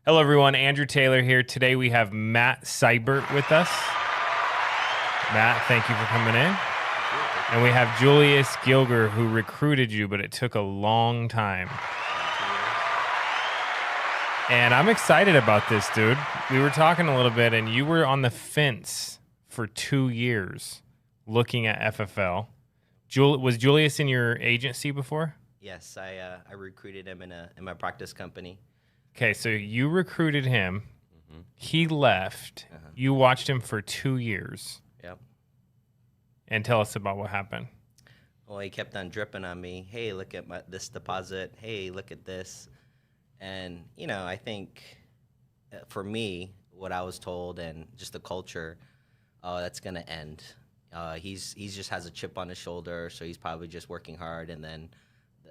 Hello, everyone. Andrew Taylor here. Today we have Matt Seibert with us. Matt, thank you for coming in. And we have Julius Gilger, who recruited you, but it took a long time. And I'm excited about this, dude. We were talking a little bit, and you were on the fence for 2 years looking at FFL. Was Julius in your agency before? Yes, I recruited him in my practice company. Okay, so you recruited him. Mm-hmm. He left. Uh-huh. You watched him for 2 years. Yep. And tell us about what happened. Well, he kept on dripping on me. Hey, look at this deposit. Hey, look at this. And, I think for me, what I was told and just the culture, that's going to end. He's just has a chip on his shoulder, so he's probably just working hard, and then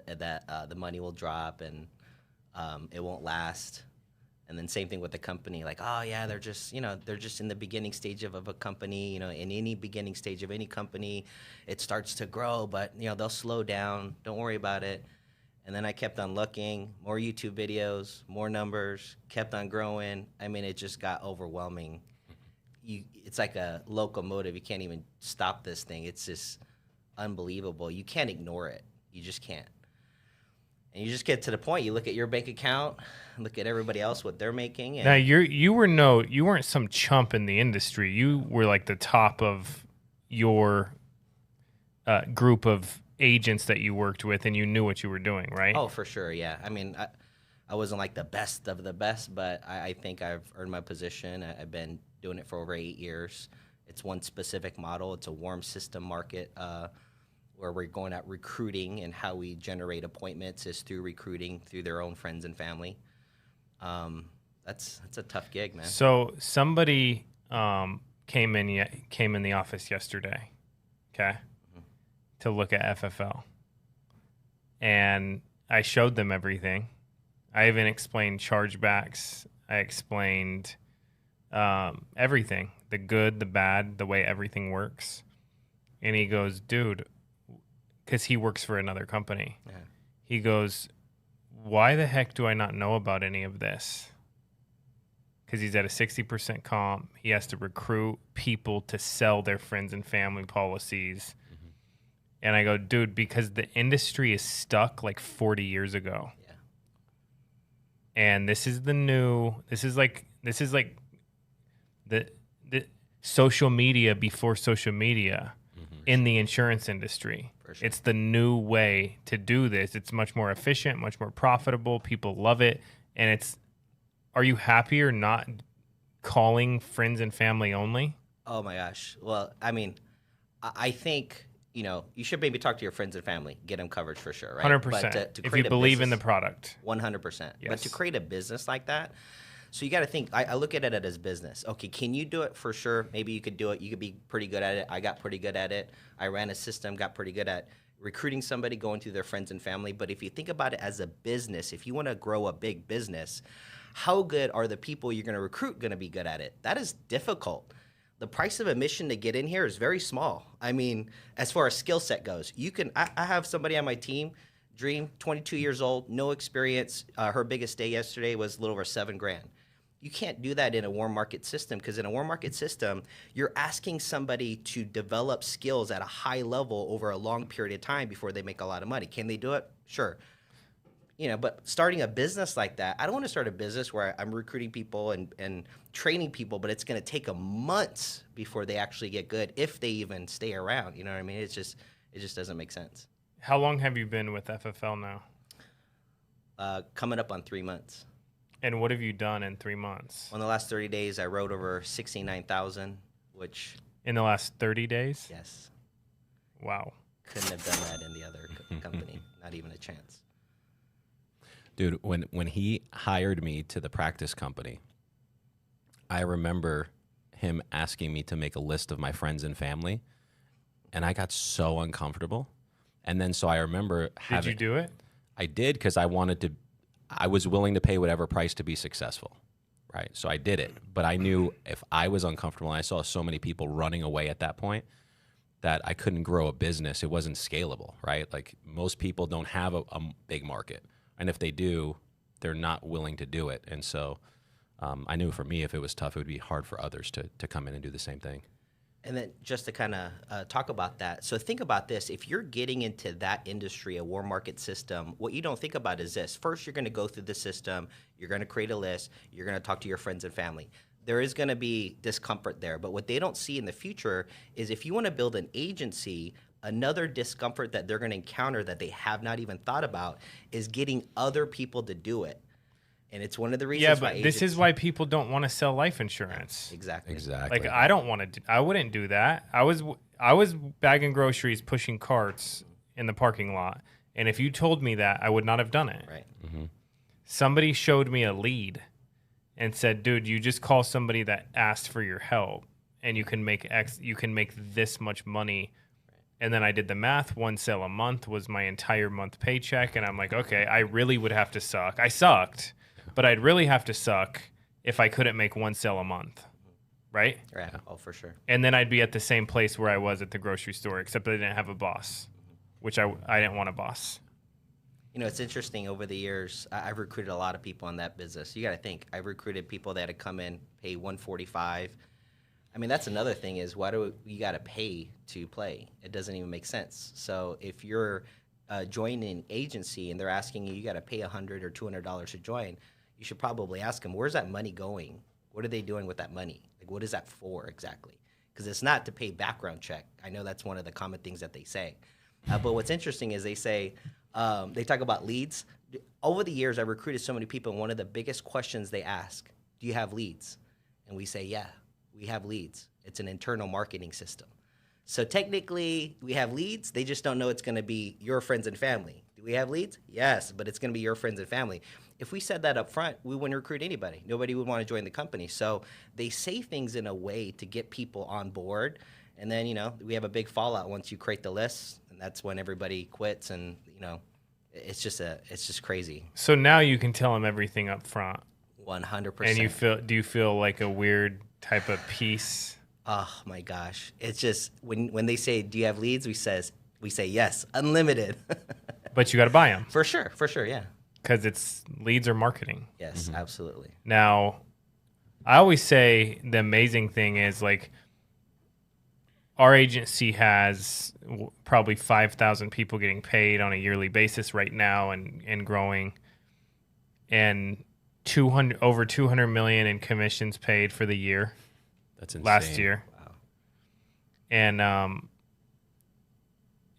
the money will drop and it won't last. And then same thing with the company, like, oh yeah, they're just in the beginning stage of a company. In any beginning stage of any company, it starts to grow, but they'll slow down. Don't worry about it. And then I kept on looking, more YouTube videos, more numbers, kept on growing. I mean, it just got overwhelming. It's like a locomotive. You can't even stop this thing. It's just unbelievable. You can't ignore it. You just can't. And you just get to the point. You look at your bank account, look at everybody else, what they're making. And now you weren't some chump in the industry. You were like the top of your group of agents that you worked with, and you knew what you were doing, right? Oh, for sure, yeah. I mean, I wasn't like the best of the best, but I think I've earned my position. I've been doing it for over 8 years. It's one specific model. It's a warm system market. Where we're going at recruiting, and how we generate appointments is through recruiting through their own friends and family. That's a tough gig, man. So somebody came in the office yesterday, okay, to look at FFL, and I showed them everything. I even explained chargebacks. I explained everything, the good, the bad, the way everything works. And he goes, dude, because he works for another company. Yeah. He goes, why the heck do I not know about any of this? Because he's at a 60% comp. He has to recruit people to sell their friends and family policies. Mm-hmm. And I go, dude, because the industry is stuck like 40 years ago. Yeah. And this is like the social media before social media. In the insurance industry. Sure. It's the new way to do this. It's much more efficient, much more profitable. People love it. And are you happy or not calling friends and family only? Oh my gosh. Well, I mean, I think, you should maybe talk to your friends and family, get them coverage for sure, right? 100%. But if you believe in the product. 100%. Yes. But to create a business like that, so you got to think, I look at it as business. Okay, can you do it? For sure. Maybe you could do it. You could be pretty good at it. I got pretty good at it. I ran a system, got pretty good at recruiting somebody, going through their friends and family. But if you think about it as a business, if you want to grow a big business, how good are the people you're going to recruit going to be good at it? That is difficult. The price of admission to get in here is very small. I mean, as far as skill set goes, I have somebody on my team, Dream, 22 years old, no experience. Her biggest day yesterday was a little over $7,000. You can't do that in a warm market system, because in a warm market system, you're asking somebody to develop skills at a high level over a long period of time before they make a lot of money. Can they do it? Sure. But starting a business like that, I don't want to start a business where I'm recruiting people and training people, but it's going to take them months before they actually get good, if they even stay around. You know what I mean? It just doesn't make sense. How long have you been with FFL now? Coming up on 3 months. And what have you done in 3 months? In the last 30 days, I wrote over 69,000, which... In the last 30 days? Yes. Wow. Couldn't have done that in the other company. Not even a chance. Dude, when he hired me to the practice company, I remember him asking me to make a list of my friends and family, and I got so uncomfortable. And then so I remember Did you do it? I did, because I was willing to pay whatever price to be successful, right? So I did it, but I knew if I was uncomfortable, and I saw so many people running away at that point, that I couldn't grow a business. It wasn't scalable, right? Like, most people don't have a big market, and if they do, they're not willing to do it. And so I knew for me, if it was tough, it would be hard for others to come in and do the same thing. And then just to kind of talk about that. So think about this. If you're getting into that industry, a warm market system, what you don't think about is this. First, you're going to go through the system. You're going to create a list. You're going to talk to your friends and family. There is going to be discomfort there. But what they don't see in the future is if you want to build an agency, another discomfort that they're going to encounter that they have not even thought about is getting other people to do it. And it's one of the reasons why this is why people don't want to sell life insurance. Exactly. Exactly. Like I wouldn't do that. I was bagging groceries, pushing carts in the parking lot, and if you told me that, I would not have done it. Right. Somebody showed me a lead and said, "Dude, you just call somebody that asked for your help, and you can make this much money." And then I did the math. One sale a month was my entire month paycheck, and I'm like, okay, I really would have to suck. I sucked, but I'd really have to suck if I couldn't make one sale a month, right? Right. Oh, for sure. And then I'd be at the same place where I was at the grocery store, except I didn't have a boss, which I didn't want a boss. You know, it's interesting. Over the years, I've recruited a lot of people in that business. You got to think. I've recruited people that had come in, pay $145. I mean, that's another thing is why do you got to pay to play? It doesn't even make sense. So if you're joining an agency and they're asking you got to pay $100 or $200 to join, you should probably ask them, where's that money going? What are they doing with that money? Like, what is that for exactly? Because it's not to pay background check. I know that's one of the common things that they say. But what's interesting is they say, they talk about leads. Over the years, I've recruited so many people, and one of the biggest questions they ask, do you have leads? And we say, yeah, we have leads. It's an internal marketing system. So technically, we have leads. They just don't know it's going to be your friends and family. Do we have leads? Yes, but it's going to be your friends and family. If we said that up front, we wouldn't recruit anybody. Nobody would want to join the company. So they say things in a way to get people on board. And then, you know, we have a big fallout once you create the list. And that's when everybody quits. And, you know, it's just crazy. So now you can tell them everything up front. 100%. And do you feel like a weird type of peace? Oh my gosh. It's just when they say, do you have leads? We say yes, unlimited. But you got to buy them. For sure, yeah. Because it's leads or marketing. Yes, absolutely. Now, I always say the amazing thing is like our agency has probably 5,000 people getting paid on a yearly basis right now and growing, and over 200 million in commissions paid for the year. That's insane. Last year. Wow. And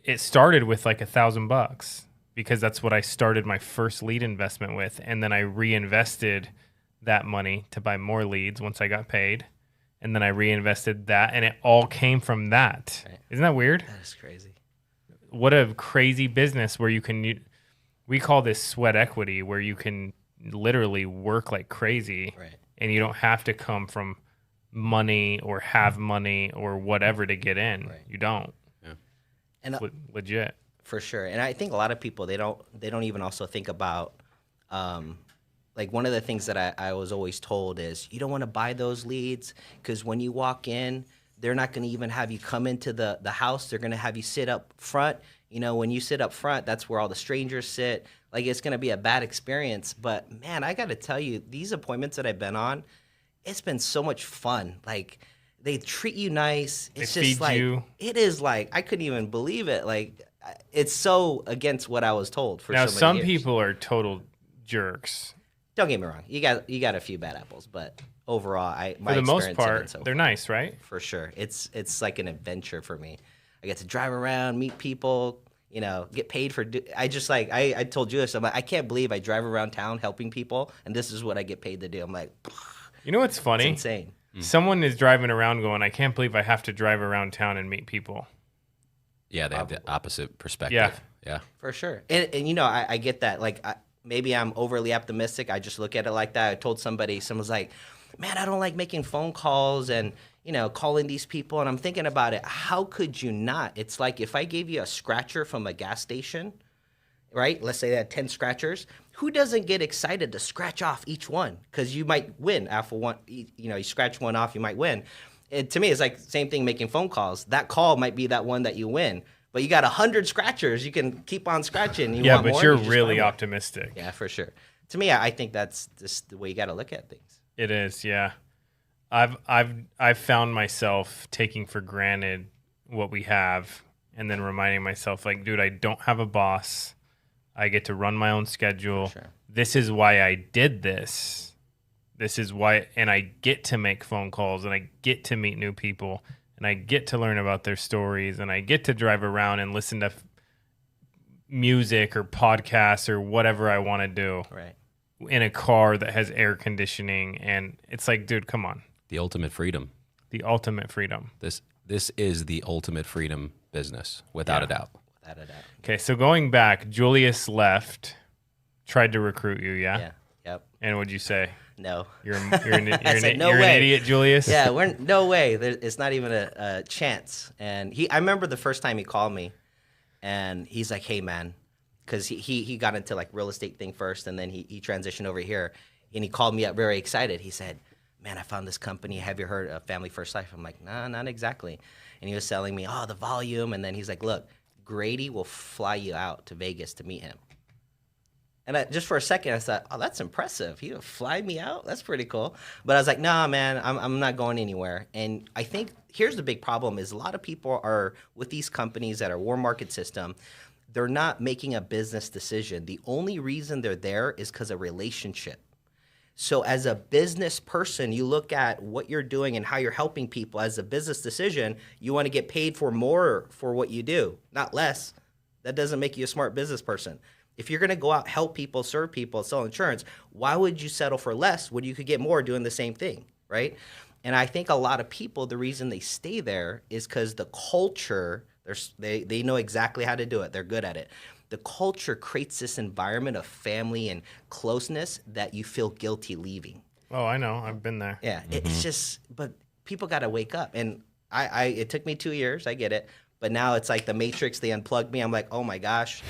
it started with like $1,000 because that's what I started my first lead investment with, and then I reinvested that money to buy more leads once I got paid, and then I reinvested that, and it all came from that. Right. Isn't that weird? That is crazy. What a crazy business where we call this sweat equity, where you can literally work like crazy, Right. and you don't have to come from money or have money or whatever to get in. Right. You don't. Yeah. And Legit. for sure. And I think a lot of people they don't even also think about like one of the things that I was always told is you don't want to buy those leads because when you walk in, they're not going to even have you come into the house. They're going to have you sit up front. You know, when you sit up front, that's where all the strangers sit. Like it's going to be a bad experience. But man, I got to tell you, these appointments that I've been on, it's been so much fun. Like they treat you nice. It's They just feed like you. it is like I couldn't even believe it. Like it's so against what I was told for Now, so many some years. people are total jerks. Don't get me wrong. You got a few bad apples, but overall, my For the most experience has been part, so they're fun. nice, right? For sure. It's like an adventure for me. I get to drive around, meet people, you know, get paid for. I told Julius, I'm like, I can't believe I drive around town helping people, and this is what I get paid to do. I'm like, You know what's it's funny? insane. Someone is driving around going, I can't believe I have to drive around town and meet people. Yeah, they have the opposite perspective. Yeah. Yeah. For sure. And you know, I get that. Like, maybe I'm overly optimistic. I just look at it like that. I told someone's like, man, I don't like making phone calls and, you know, calling these people. And I'm thinking about it. How could you not? It's like if I gave you a scratcher from a gas station, right? Let's say they had 10 scratchers. Who doesn't get excited to scratch off each one? Because you might win after one. You know, you scratch one off, you might win. To me, it's like same thing making phone calls. That call might be that one that you win. But you got 100 scratchers. You can keep on scratching. But you're really optimistic. Yeah, for sure. To me, I think that's just the way you got to look at things. It is, yeah. I've found myself taking for granted what we have and then reminding myself like, dude, I don't have a boss. I get to run my own schedule. Sure. This is why I did this. This is why, and I get to make phone calls and I get to meet new people and I get to learn about their stories and I get to drive around and listen to music or podcasts or whatever I want to do Right. in a car that has air conditioning. And it's like, dude, come on. The ultimate freedom. The ultimate freedom. This is the ultimate freedom business, without a doubt. Without a doubt. Okay, so going back, Julius left, tried to recruit you, yeah? Yeah. Yep. And what'd you say? No. You're an said, "No you're an way." idiot, Julius? Yeah, no way. It's not even a chance. And I remember the first time he called me, and he's like, "Hey, man," because he got into like real estate thing first, and then he transitioned over here, and he called me up very excited. He said, "Man, I found this company. Have you heard of Family First Life?" I'm like, "Nah, not exactly." And he was telling me, "Oh, the volume," and then he's like, "Look, Grady will fly you out to Vegas to meet him." And just for a second, I thought, "Oh, that's impressive. He'll fly me out? That's pretty cool." But I was like, "Nah, man, I'm not going anywhere." And I think here's the big problem is a lot of people are with these companies that are warm market system. They're not making a business decision. The only reason they're there is because of relationship. So as a business person, you look at what you're doing and how you're helping people as a business decision. You want to get paid for more for what you do, not less. That doesn't make you a smart business person. If you're going to go out, help people, serve people, sell insurance, why would you settle for less when you could get more doing the same thing, right? And I think a lot of people, the reason they stay there is because the culture, they know exactly how to do it. They're good at it. The culture creates this environment of family and closeness that you feel guilty leaving. Oh, I know. I've been there. Yeah, it's just, but people got to wake up. And it took me 2 years. I get it. But now it's like the Matrix, they unplugged me. I'm like, oh my gosh,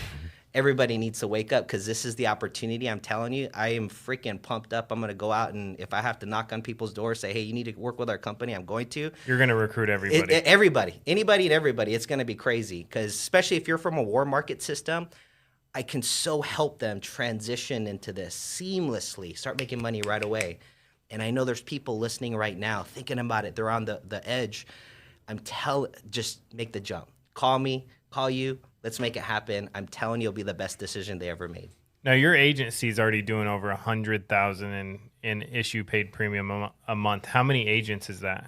everybody needs to wake up because this is the opportunity. I'm telling you, I am freaking pumped up. I'm going to go out and if I have to knock on people's doors, say, hey, you need to work with our company, I'm going to. You're going to recruit everybody. Anybody and everybody. It's going to be crazy because especially if you're from a warm market system, I can so help them transition into this seamlessly, start making money right away. And I know there's people listening right now thinking about it. They're on the edge. Just make the jump. Call me, call you. Let's make it happen. I'm telling you, it'll be the best decision they ever made. Now, your agency is already doing over $100,000 in issue paid premium a month. How many agents is that?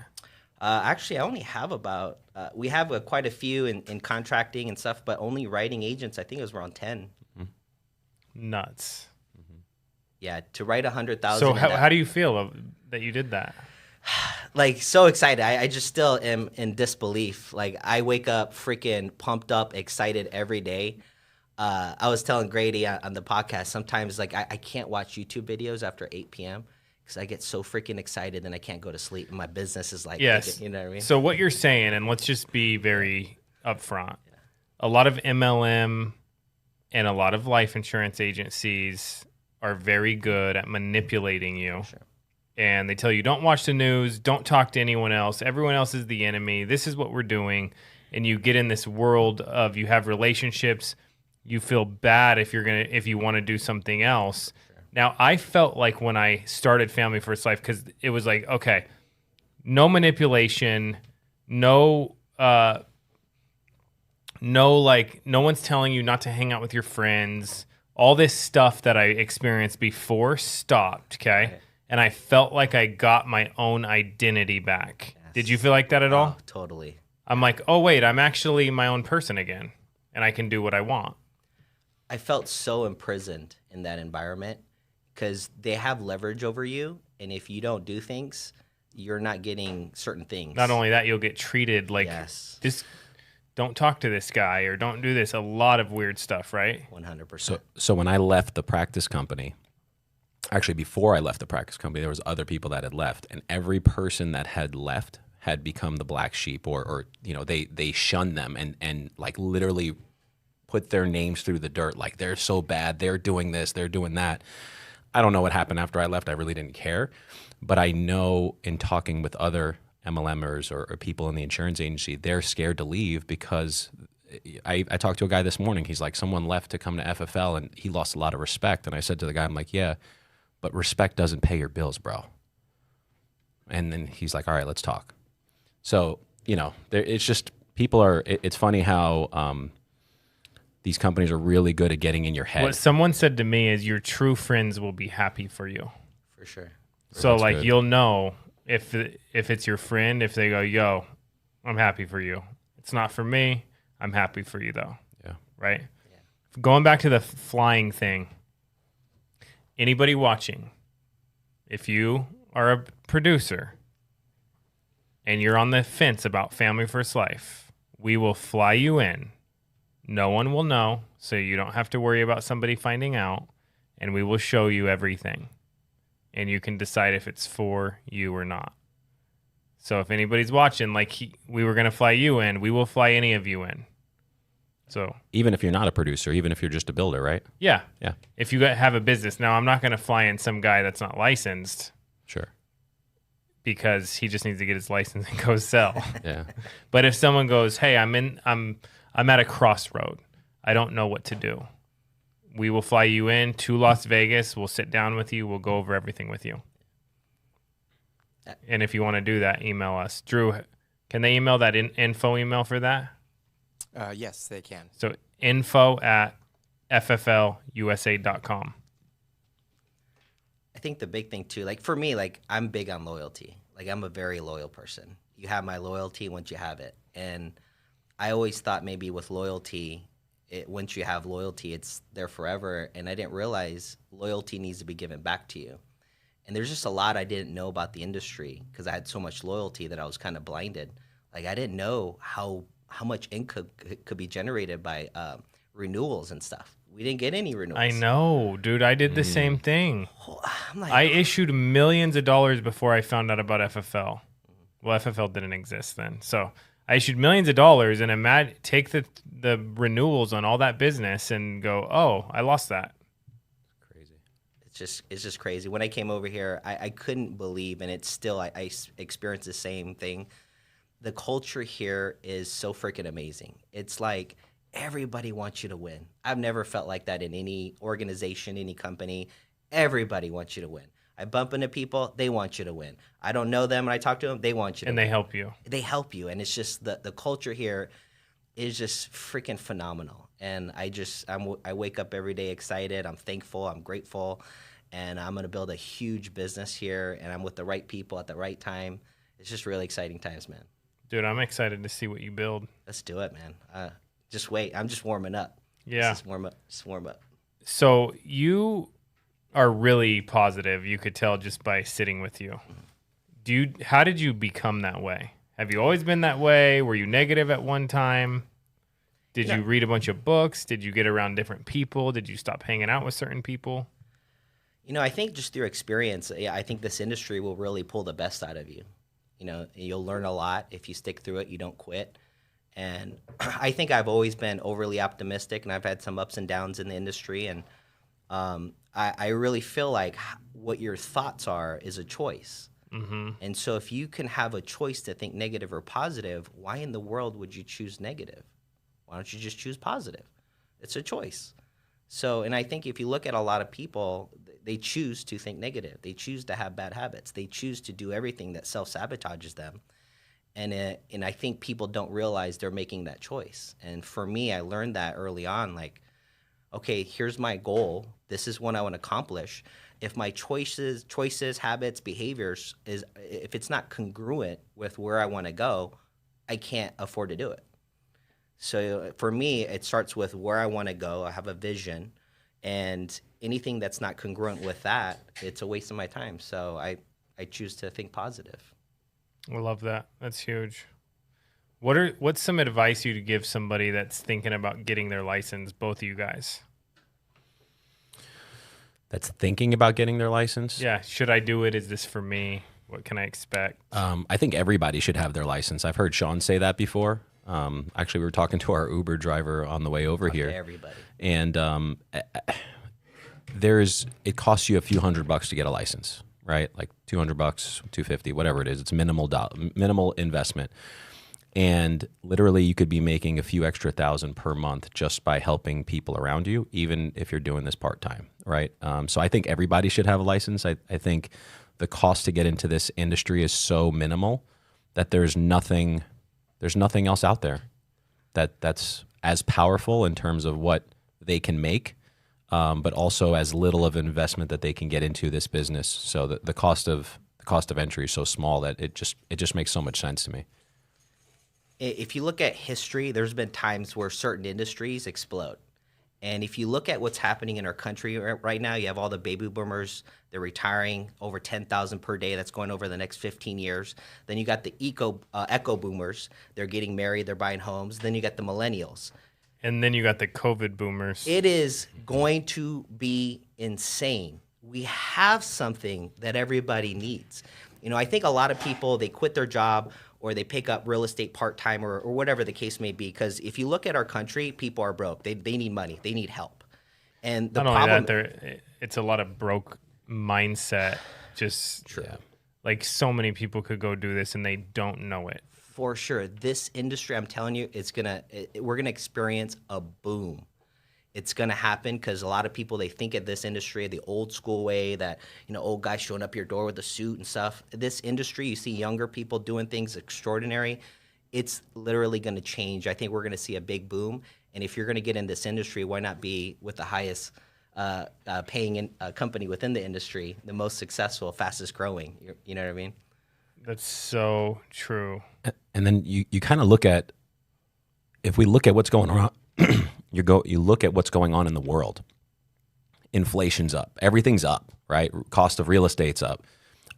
Actually, I only have about, we have quite a few in contracting and stuff, but only writing agents, I think it was around 10. Nuts. Yeah, to write 100,000. So how do you feel that you did that? Like, so excited. I just still am in disbelief. Like, I wake up freaking pumped up, excited every day. I was telling Grady on the podcast, sometimes, like, I can't watch YouTube videos after 8 p.m. because I get so freaking excited and I can't go to sleep. And my business is like, yes. You know what I mean? So what you're saying, and let's just be very upfront, a lot of MLM and a lot of life insurance agencies are very good at manipulating you. Sure. And they tell you, don't watch the news, don't talk to anyone else. Everyone else is the enemy. This is what we're doing. And you get in this world of you have relationships. You feel bad if you want to do something else. Sure. Now, I felt like when I started Family First Life, because it was like, okay, no manipulation, no one's telling you not to hang out with your friends. All this stuff that I experienced before stopped, okay? Right. And I felt like I got my own identity back. Yes. Did you feel like that at all? Totally. I'm like, oh, wait, I'm actually my own person again, and I can do what I want. I felt so imprisoned in that environment because they have leverage over you, and if you don't do things, you're not getting certain things. Not only that, you'll get treated like this. Don't talk to this guy or don't do this. A lot of weird stuff, right? 100%. So when I left the practice company, actually before I left the practice company, there was other people that had left, and every person that had left had become the black sheep, or they shunned them and like literally put their names through the dirt. Like, they're so bad. They're doing this. They're doing that. I don't know what happened after I left. I really didn't care. But I know in talking with other MLMers or people in the insurance agency, they're scared to leave because I talked to a guy this morning. He's like, someone left to come to FFL and he lost a lot of respect. And I said to the guy, I'm like, yeah, but respect doesn't pay your bills, bro. And then he's like, all right, let's talk. So, it's just people are, it's funny how these companies are really good at getting in your head. What someone said to me is your true friends will be happy for you. For sure. So That's like good. you'll know if it's your friend, if they go, yo, I'm happy for you. It's not for me. I'm happy for you though. Yeah. Right? Yeah. Going back to the flying thing, anybody watching, if you are a producer and you're on the fence about Family First Life, we will fly you in. No one will know, so you don't have to worry about somebody finding out, and we will show you everything. And you can decide if it's for you or not. So if anybody's watching, we were going to fly you in, we will fly any of you in. So Even if you're not a producer, even if you're just a builder, right? yeah. Yeah. If you have a business. Now, I'm not going to fly in some guy that's not licensed Sure. because he just needs to get his license and go sell. Yeah. But if someone goes, hey, I'm at a crossroad. I don't know what to do. We will fly you in to Las Vegas. We'll sit down with you. We'll go over everything with you. And if you want to do that, email us. Drew, can they email that info email for that? Yes, they can. So info@fflusa.com. I think the big thing too, like for me, like I'm big on loyalty. Like I'm a very loyal person. You have my loyalty once you have it. And I always thought maybe with loyalty, once you have loyalty, it's there forever. And I didn't realize loyalty needs to be given back to you. And there's just a lot I didn't know about the industry because I had so much loyalty that I was kind of blinded. Like I didn't know how much income could be generated by renewals and stuff. We didn't get any renewals. I know, dude. I did the same thing. I'm like, I issued millions of dollars before I found out about FFL. Well, FFL didn't exist then. So I issued millions of dollars and take the renewals on all that business and go, oh, I lost that. Crazy. it's just crazy. When I came over here, I couldn't believe, and it's still, I experienced the same thing. The culture here is so freaking amazing. It's like everybody wants you to win. I've never felt like that in any organization, any company. Everybody wants you to win. I bump into people, they want you to win. I don't know them, and I talk to them, they want you to And win. they help you. They help you, and it's just the culture here is just freaking phenomenal. And I wake up every day excited. I'm thankful. I'm grateful, and I'm gonna build a huge business here. And I'm with the right people at the right time. It's just really exciting times, man. Dude, I'm excited to see what you build. Let's do it, man. Just wait. I'm just warming up. Yeah. Just warm up. Just warm up. So you are really positive. You could tell just by sitting with you. How did you become that way? Have you always been that way? Were you negative at one time? Did you read a bunch of books? Did you get around different people? Did you stop hanging out with certain people? I think just through experience, I think this industry will really pull the best out of you. You'll learn a lot if you stick through it. You don't quit. And I think I've always been overly optimistic, and I've had some ups and downs in the industry. And I really feel like what your thoughts are is a choice. Mm-hmm. And so if you can have a choice to think negative or positive, why in the world would you choose negative? Why don't you just choose positive? It's a choice. So, and I think if you look at a lot of people, they choose to think negative. They choose to have bad habits. They choose to do everything that self-sabotages them. And I think people don't realize they're making that choice. And for me, I learned that early on, like, okay, here's my goal. This is what I want to accomplish. If my choices, habits, behaviors, if it's not congruent with where I want to go, I can't afford to do it. So for me, it starts with where I want to go. I have a vision, and anything that's not congruent with that, it's a waste of my time. So I choose to think positive. I love that. That's huge. What's some advice you'd give somebody that's thinking about getting their license, both of you guys? That's thinking about getting their license? Yeah. Should I do it? Is this for me? What can I expect? I think everybody should have their license. I've heard Sean say that before. Actually, we were talking to our Uber driver on the way over here. Everybody. And it costs you a few $100 to get a license, right? Like $200, $250, whatever it is. It's minimal investment. And literally, you could be making a few extra thousand per month just by helping people around you, even if you're doing this part time, right? So I think everybody should have a license. I think the cost to get into this industry is so minimal that there's nothing else out there that's as powerful in terms of what they can make, but also as little of investment that they can get into this business. So the cost of entry is so small that it just makes so much sense to me. If you look at history, there's been times where certain industries explode. And if you look at what's happening in our country right now, you have all the baby boomers, they're retiring over 10,000 per day. That's going over the next 15 years. Then you got the echo boomers. They're getting married, they're buying homes. Then you got the millennials. And then you got the COVID boomers. It is going to be insane. We have something that everybody needs. You know, I think a lot of people, they quit their job or they pick up real estate part-time or whatever the case may be. Because if you look at our country, people are broke. They need money. They need help. And the Not problem, only that, it's a lot of broke mindset. Just like so many people could go do this and they don't know it. for sure, this industry, I'm telling you, we're gonna experience a boom. It's going to happen because a lot of people, they think of this industry the old school way that, you know, old guys showing up your door with a suit and stuff. This industry, you see younger people doing things extraordinary. It's literally going to change. I think we're going to see a big boom. And if you're going to get in this industry, why not be with the highest paying company within the industry, the most successful, fastest growing? You know what I mean? That's so true. And then you kind of look at, if we look at what's going on, you look at what's going on in the world. Inflation's up. Everything's up, right? Cost of real estate's up.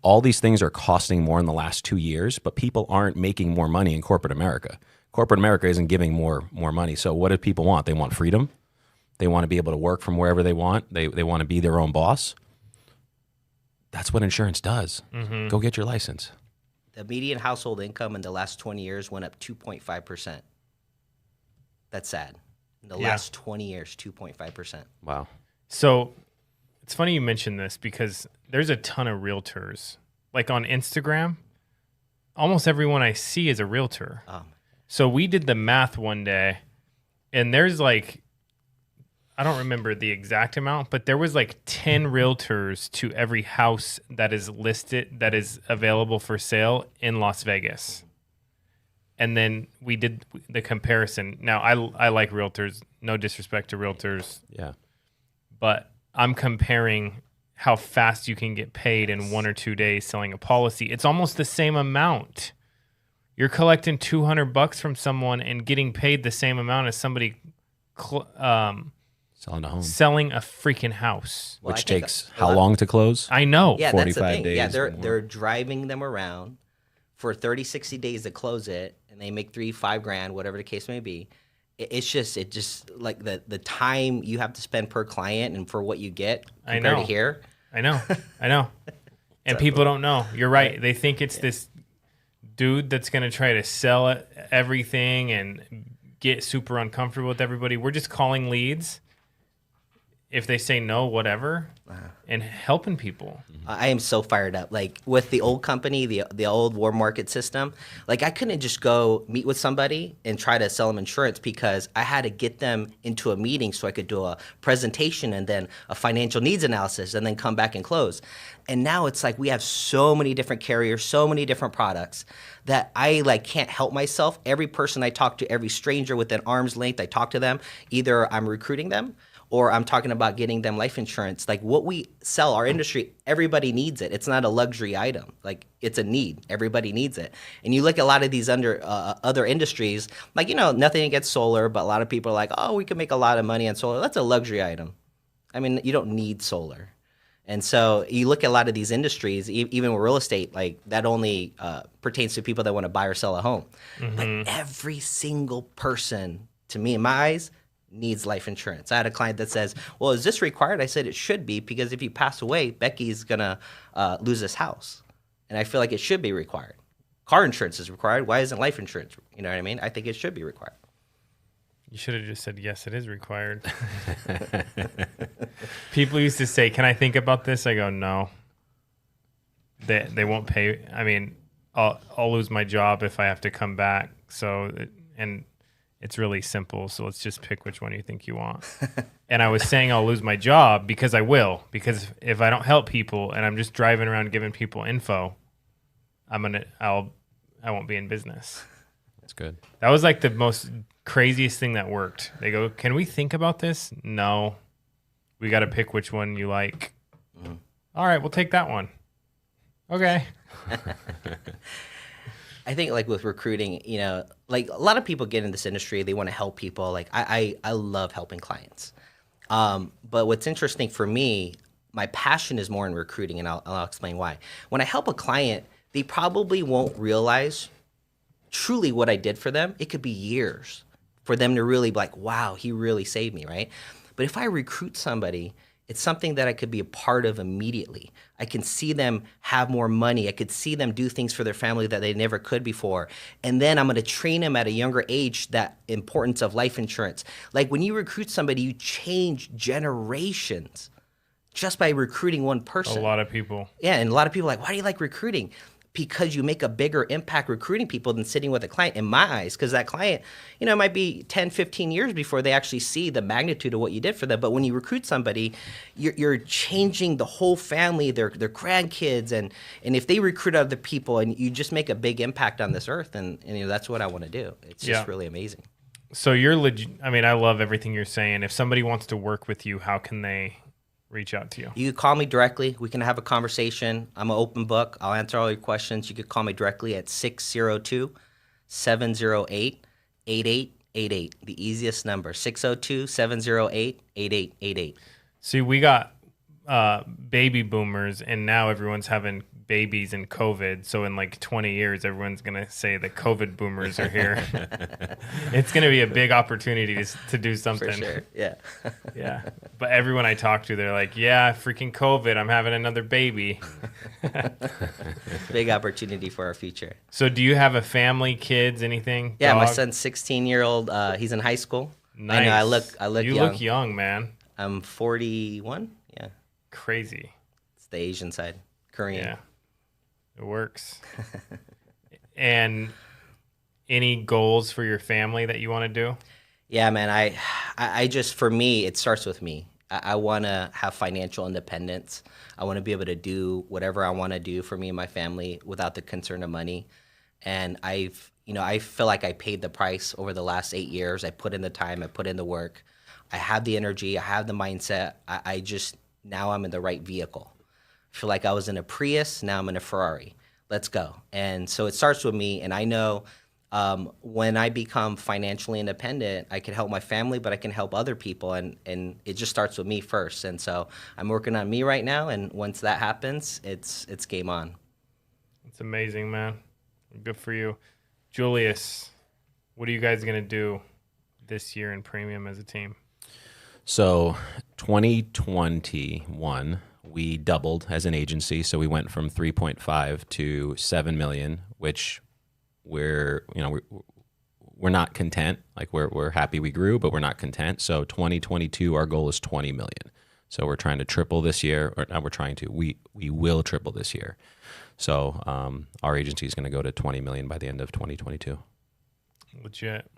All these things are costing more in the last 2 years, but people aren't making more money in corporate America. Corporate America isn't giving more money. So what do people want? They want freedom. They want to be able to work from wherever they want. They want to be their own boss. That's what insurance does. Mm-hmm. Go get your license. The median household income in the last 20 years went up 2.5%. That's sad. In the last 20 years, 2.5%. Wow. So it's funny you mentioned this because there's a ton of realtors. Like on Instagram, almost everyone I see is a realtor. So we did the math one day, and there's like, I don't remember the exact amount, but there was like 10 realtors to every house that is listed, that is available for sale in Las Vegas. And then we did the comparison. Now, I like realtors. No disrespect to realtors. Yeah. But I'm comparing how fast you can get paid in 1 or 2 days selling a policy. It's almost the same amount. You're collecting $200 from someone and getting paid the same amount as somebody selling a home. Selling a freaking house. Which takes how long to close? I know. Yeah, 45 that's the thing. days. Yeah, they're driving them around for 30, 60 days to close it, and they make $3-5 grand, whatever the case may be. It just like the time you have to spend per client and for what you get compared to here. I know. And people don't know. You're right. They think it's this dude that's going to try to sell everything and get super uncomfortable with everybody. We're just calling leads. If they say no, whatever, and helping people. I am so fired up. Like with the old company, the old war market system, like I couldn't just go meet with somebody and try to sell them insurance because I had to get them into a meeting so I could do a presentation and then a financial needs analysis and then come back and close. And now it's like we have so many different carriers, so many different products that I like can't help myself. Every person I talk to, every stranger within arm's length, I talk to them. Either I'm recruiting them or I'm talking about getting them life insurance. Like what we sell, our industry, everybody needs it. It's not a luxury item. Like it's a need. Everybody needs it. And you look at a lot of these other industries, like, you know, nothing against solar, but a lot of people are like, oh, we can make a lot of money on solar. That's a luxury item. I mean, you don't need solar. And so you look at a lot of these industries, even with real estate, like that only pertains to people that want to buy or sell a home. Mm-hmm. But every single person, to me, in my eyes, needs life insurance. I had a client that says, well, is this required? I said it should be because if you pass away, Becky's going to lose this house. And I feel like it should be required. Car insurance is required. Why isn't life insurance? You know what I mean? I think it should be required. You should have just said, yes, it is required. People used to say, can I think about this? I go, no. They won't pay. I mean, I'll lose my job if I have to come back. And it's really simple. So let's just pick which one you think you want. And I was saying I'll lose my job because I will. Because if I don't help people and I'm just driving around giving people info, I won't be in business. That's good. That was like the most craziest thing that worked. They go, "Can we think about this?" No. We got to pick which one you like. All right, we'll take that one. Okay. I think like with recruiting, you know, like a lot of people get in this industry, they want to help people. Like I love helping clients. But what's interesting for me, my passion is more in recruiting, and I'll explain why. When I help a client, they probably won't realize truly what I did for them. It could be years for them to really be like, wow, he really saved me, right? But if I recruit somebody, it's something that I could be a part of immediately. I can see them have more money. I could see them do things for their family that they never could before. And then I'm going to train them at a younger age that importance of life insurance. Like when you recruit somebody, you change generations just by recruiting one person. A lot of people. Yeah, and a lot of people are like, why do you like recruiting? Because you make a bigger impact recruiting people than sitting with a client, in my eyes, because that client, you know, it might be 10, 15 years before they actually see the magnitude of what you did for them. But when you recruit somebody, you're changing the whole family, their grandkids, and if they recruit other people, and you just make a big impact on this earth, and you know, that's what I want to do. It's just really amazing. So you're legit. I mean, I love everything you're saying. If somebody wants to work with you, how can they reach out to you? You can call me directly. We can have a conversation. I'm an open book. I'll answer all your questions. You could call me directly at 602-708-8888. The easiest number, 602-708-8888. See, we got baby boomers, and now everyone's having babies in COVID. So in like 20 years, everyone's going to say the COVID boomers are here. It's going to be a big opportunity to do something. For sure, yeah. Yeah. But everyone I talk to, they're like, yeah, freaking COVID, I'm having another baby. Big opportunity for our future. So do you have a family, kids, anything? Yeah, my Dog? son's 16-year-old. He's in high school. Nice. I know, I look you young. look young, man. I'm 41. Yeah, Crazy. it's the Asian side, Korean. Yeah. It works. And any goals for your family that you want to do? Yeah, man. I just, for me, it starts with me. I want to have financial independence. I want to be able to do whatever I want to do for me and my family without the concern of money. And I feel like I paid the price over the last 8 years. I put in the time. I put in the work. I have the energy. I have the mindset. Now I'm in the right vehicle. I feel like I was in a Prius. Now I'm in a Ferrari. Let's go. And so it starts with me. And I know when I become financially independent, I can help my family, but I can help other people. And it just starts with me first. And so I'm working on me right now. And once that happens, it's game on. It's amazing, man. Good for you. Julius, what are you guys going to do this year in premium as a team? So 2021, we doubled as an agency. So we went from 3.5 to 7 million, which we're not content. Like we're happy we grew, but we're not content. So 2022, our goal is 20 million. So we're trying to triple this year, or not we're trying to, we will triple this year. So our agency is going to go to 20 million by the end of 2022. Legit.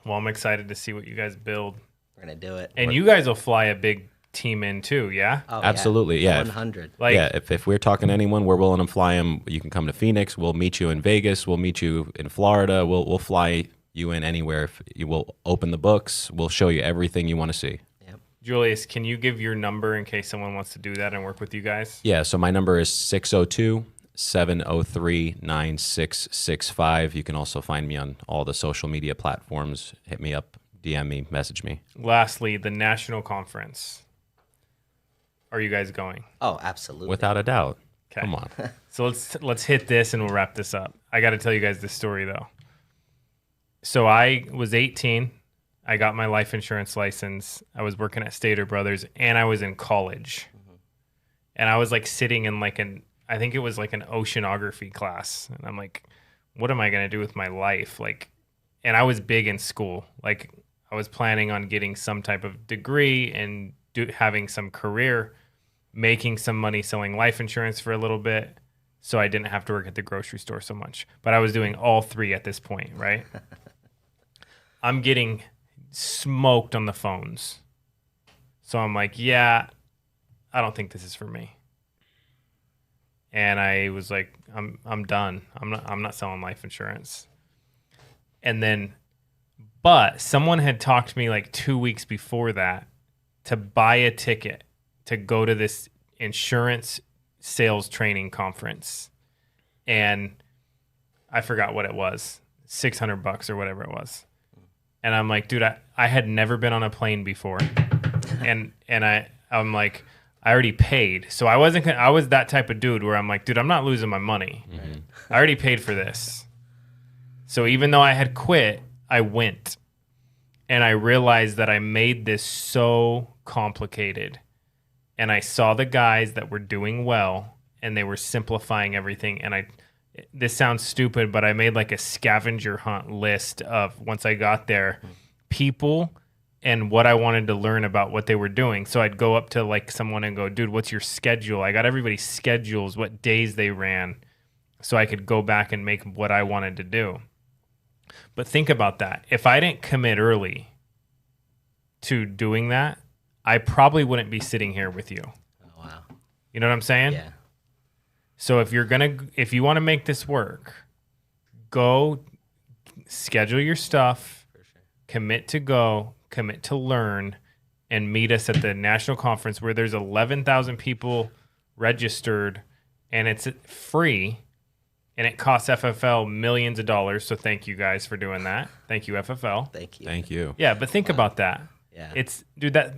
Well, I'm excited to see what you guys build. We're going to do it. And you guys will fly a big team in too, yeah? Oh, Absolutely, yeah. 100. If we're talking to anyone, we're willing to fly them. You can come to Phoenix. We'll meet you in Vegas. We'll meet you in Florida. We'll fly you in anywhere. If you will open the books. We'll show you everything you want to see. Julius, can you give your number in case someone wants to do that and work with you guys? Yeah, so my number is 602-703-9665. You can also find me on all the social media platforms. Hit me up, DM me, message me. Lastly, the national conference. Are you guys going? Oh, absolutely. Without a doubt. Okay. Come on. So let's hit this and we'll wrap this up. I got to tell you guys this story though. So I was 18. I got my life insurance license. I was working at Stater Brothers and I was in college. And I was like sitting in like I think it was like an oceanography class. And I'm like, what am I going to do with my life? And I was big in school. Like I was planning on getting some type of degree and having some career, making some money selling life insurance for a little bit. so I didn't have to work at the grocery store so much. But I was doing all three at this point, right? I'm getting smoked on the phones. So I'm like, yeah, I don't think this is for me. And I was like, I'm done. I'm not selling life insurance. And then, but someone had talked to me like 2 weeks before that to buy a ticket to go to this insurance sales training conference. And I forgot what it was, $600 or whatever it was. And I'm like, dude, I had never been on a plane before. and I'm like, I already paid. So I was that type of dude where I'm like, dude, I'm not losing my money. Mm-hmm. I already paid for this. So even though I had quit, I went. And I realized that I made this so complicated. And I saw the guys that were doing well and they were simplifying everything. And this sounds stupid, but I made like a scavenger hunt list of, once I got there, people and what I wanted to learn about what they were doing. So I'd go up to like someone and go, dude, what's your schedule? I got everybody's schedules, what days they ran, so I could go back and make what I wanted to do. But think about that. If I didn't commit early to doing that, I probably wouldn't be sitting here with you. Oh, wow. You know what I'm saying? Yeah. So if you want to make this work, go schedule your stuff, For sure. commit to learn, and meet us at the national conference where there's 11,000 people registered, and it's free, and it costs FFL millions of dollars. So thank you guys for doing that. Thank you, FFL. Thank you. Thank you. Yeah, but think about that. Yeah. It's, dude, that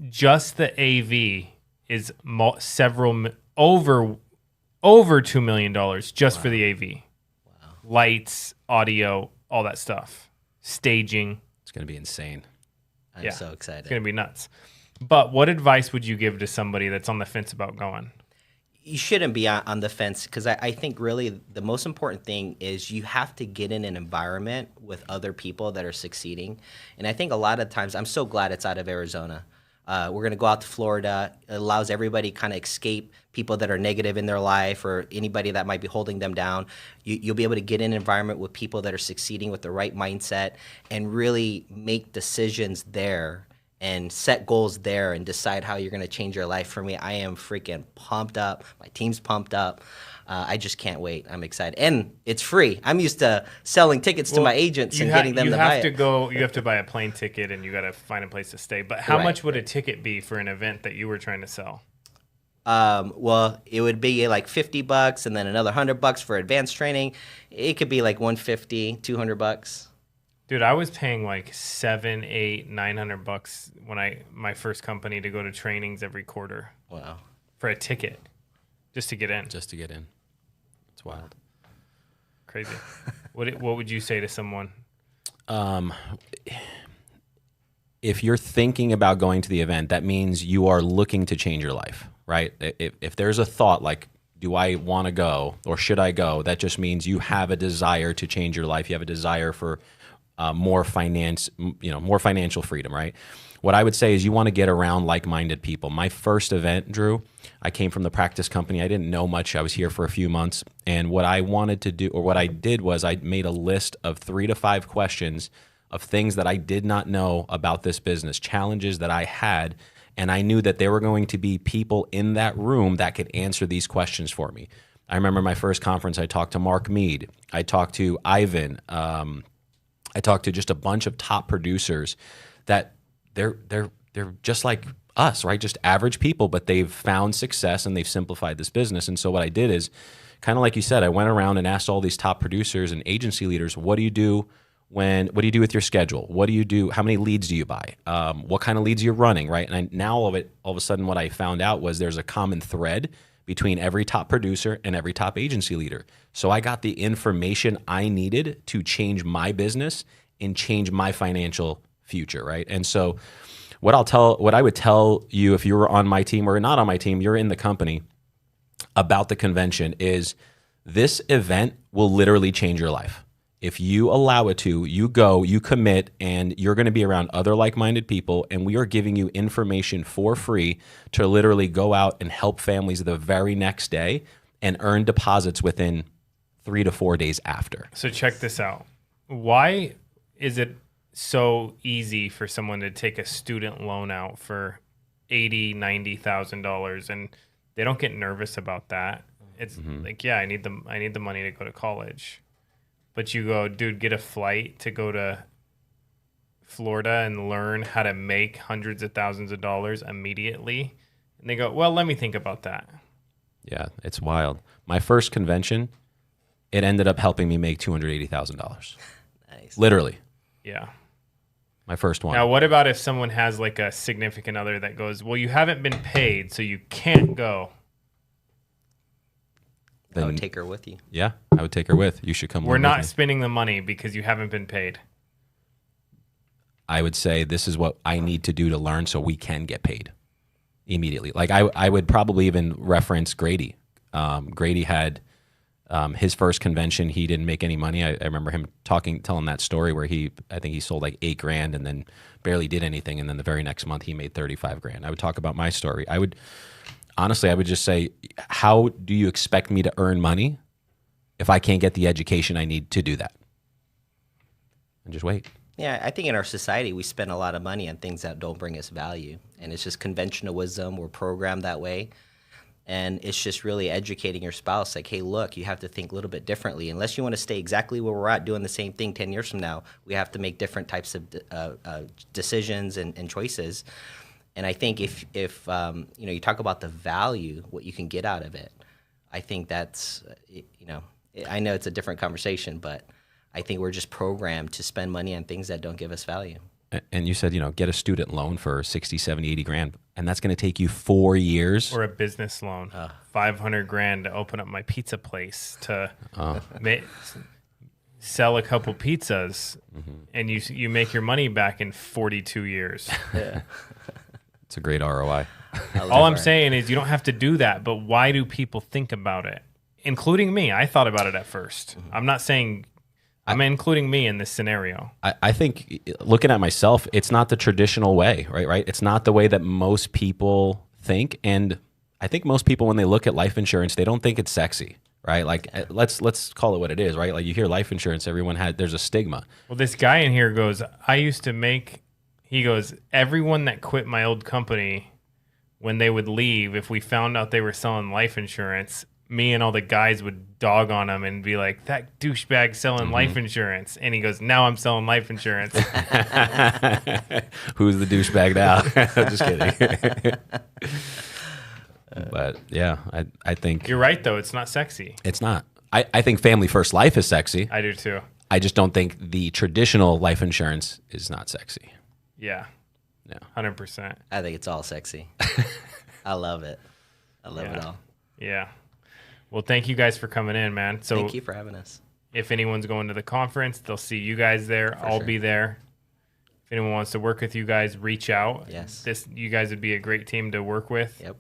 just the AV is over $2 million just for the AV. Wow. Lights, audio, all that stuff. Staging. It's going to be insane. I'm so excited. It's going to be nuts. But what advice would you give to somebody that's on the fence about going? You shouldn't be on the fence, because I think really the most important thing is you have to get in an environment with other people that are succeeding. And I think a lot of times, I'm so glad it's out of Arizona. We're going to go out to Florida. It allows everybody kind of escape people that are negative in their life or anybody that might be holding them down. You'll be able to get in an environment with people that are succeeding with the right mindset and really make decisions there and set goals there and decide how you're going to change your life. For me, I am freaking pumped up. My team's pumped up. I just can't wait. I'm excited. And it's free. I'm used to selling tickets to my agents and getting them to buy it. You have to buy a plane ticket and you got to find a place to stay. But how much would a ticket be for an event that you were trying to sell? Well, it would be like $50 and then another $100 for advanced training. It could be like $150, $200. Dude, I was paying like $700, $800, $900 when my first company to go to trainings every quarter. Wow. For a ticket, just to get in. Just to get in. It's wild. Crazy. What would you say to someone? If you're thinking about going to the event, that means you are looking to change your life, right? If there's a thought like, do I want to go or should I go? That just means you have a desire to change your life. You have a desire for more financial freedom, right? What I would say is you want to get around like-minded people. My first event, Drew, I came from the practice company. I didn't know much. I was here for a few months. And what I wanted to do, or what I did, was I made a list of 3 to 5 questions of things that I did not know about this business, challenges that I had. And I knew that there were going to be people in that room that could answer these questions for me. I remember my first conference, I talked to Mark Mead. I talked to Ivan. I talked to just a bunch of top producers that they're just like us, right? Just average people, but they've found success and they've simplified this business. And so what I did is, kind of like you said, I went around and asked all these top producers and agency leaders, what do you do with your schedule? What do you do? How many leads do you buy? What kind of leads you're running, right? And now all of a sudden what I found out was there's a common thread between every top producer and every top agency leader. So I got the information I needed to change my business and change my financial future, right? And so what I would tell you if you were on my team or not on my team, you're in the company, about the convention is this event will literally change your life. If you allow it to, you go, you commit, and you're going to be around other like-minded people, and we are giving you information for free to literally go out and help families the very next day and earn deposits within 3 to 4 days after. So check this out. Why is it so easy for someone to take a student loan out for $80,000-$90,000 and they don't get nervous about that? It's like, yeah, I need the money to go to college. But you go, dude, get a flight to go to Florida and learn how to make hundreds of thousands of dollars immediately. And they go, well, let me think about that. Yeah, it's wild. My first convention, it ended up helping me make $280,000. Nice. Literally, Yeah. my first one. Now, what about if someone has like a significant other that goes, well, you haven't been paid, so you can't go? I would take her with you. Yeah, I would take her with. You should come. We're along not with me. spending the money because you haven't been paid. I would say this is what I need to do to learn so we can get paid immediately. Like I would probably even reference Grady. Grady had his first convention. He didn't make any money. I remember him telling that story where I think he sold like $8,000 and then barely did anything. And then the very next month he made $35,000. I would talk about my story. Honestly, I would just say, how do you expect me to earn money if I can't get the education I need to do that? And just wait. Yeah, I think in our society we spend a lot of money on things that don't bring us value, and it's just conventional wisdom. We're programmed that way, and it's just really educating your spouse, like, hey, look, you have to think a little bit differently. Unless you want to stay exactly where we're at doing the same thing 10 years from now, we have to make different types of decisions and choices. And I think if you talk about the value, what you can get out of it, I think that's, I know it's a different conversation, but I think we're just programmed to spend money on things that don't give us value. And you said, get a student loan for 60, 70, 80 grand, and that's going to take you 4 years. Or a business loan, $500,000 to open up my pizza place to sell a couple pizzas, and you make your money back in 42 years. It's a great ROI. All I'm saying is you don't have to do that, but why do people think about it? Including me. I thought about it at first. I'm not saying I'm including me in this scenario. I think looking at myself, it's not the traditional way, right? It's not the way that most people think. And I think most people, when they look at life insurance, they don't think it's sexy, right? Like, let's call it what it is, right? Like, you hear life insurance, there's a stigma. Well, this guy in here goes, he goes, everyone that quit my old company, when they would leave, if we found out they were selling life insurance, me and all the guys would dog on them and be like, that douchebag selling life insurance. And he goes, now I'm selling life insurance. Who's the douchebag now? Just kidding. But yeah, I think You're right, though. It's not sexy. it's not. I think family first life is sexy. I do, too. I just don't think the traditional life insurance is not sexy. Yeah. No. 100%. I think it's all sexy. I love it. I love it all. Yeah. Well, thank you guys for coming in, man. So Thank you for having us. if anyone's going to the conference, they'll see you guys there. I'll sure. be there. If anyone wants to work with you guys, reach out. Yes. You guys would be a great team to work with. Yep.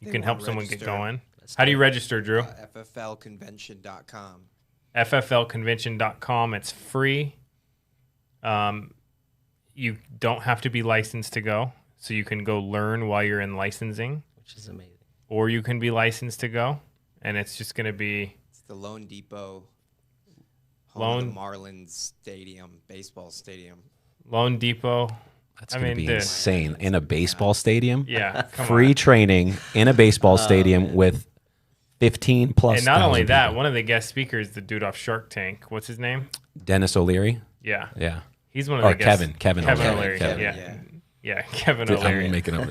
You can help someone get register. going. How do you register, Drew? FFLconvention.com. FFLconvention.com. It's free. You don't have to be licensed to go, so you can go learn while you're in licensing, Which is amazing. or you can be licensed to go, and it's just going to be It's the Lone Depot, home of the Marlins Stadium, baseball stadium. Lone Depot. That's I going to mean, be dude. insane. In a baseball stadium? Yeah, come Free on. training in a baseball stadium with 15 plus. And not only 1,000 that, people. one of the guest speakers, the dude off Shark Tank. What's his name? Dennis O'Leary. Yeah, Yeah. he's one of Or the guests. Kevin O'Leary. Kevin. Yeah, Kevin I'm O'Leary. making up.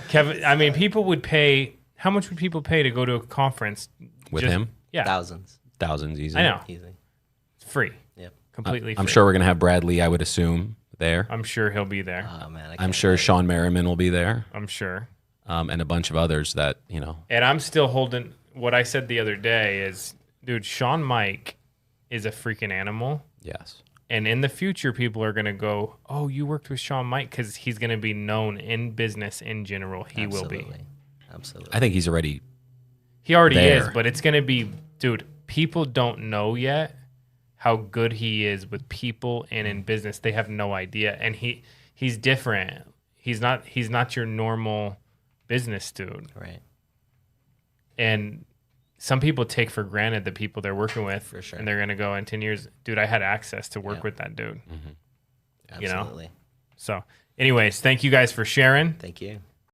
Kevin. I mean, people would pay. How much would people pay to go to a conference With just- him? Yeah, Thousands. Thousands easy. I know. Easy. It's free. Yep. Completely. I'm free. sure we're going to have Bradley, I would assume, there. I'm sure he'll be there. Oh, man. I I'm can't sure wait. Sean Merriman will be there, I'm sure. and a bunch of others that, And I'm still holding what I said the other day is, dude, Sean Mike is a freaking animal. yes. And in the future, people are going to go, oh, you worked with Sean Mike, because he's going to be known in business in general. He will be. Absolutely. I think he's already He already there. is, but it's going to be, dude, people don't know yet how good he is with people and in business. They have no idea. And he's different. He's not your normal business dude. Right. And some people take for granted the people they're working with, For sure. and they're gonna go in 10 years, dude, I had access to work with that dude. Absolutely. So anyways, thank you guys for sharing. Thank you.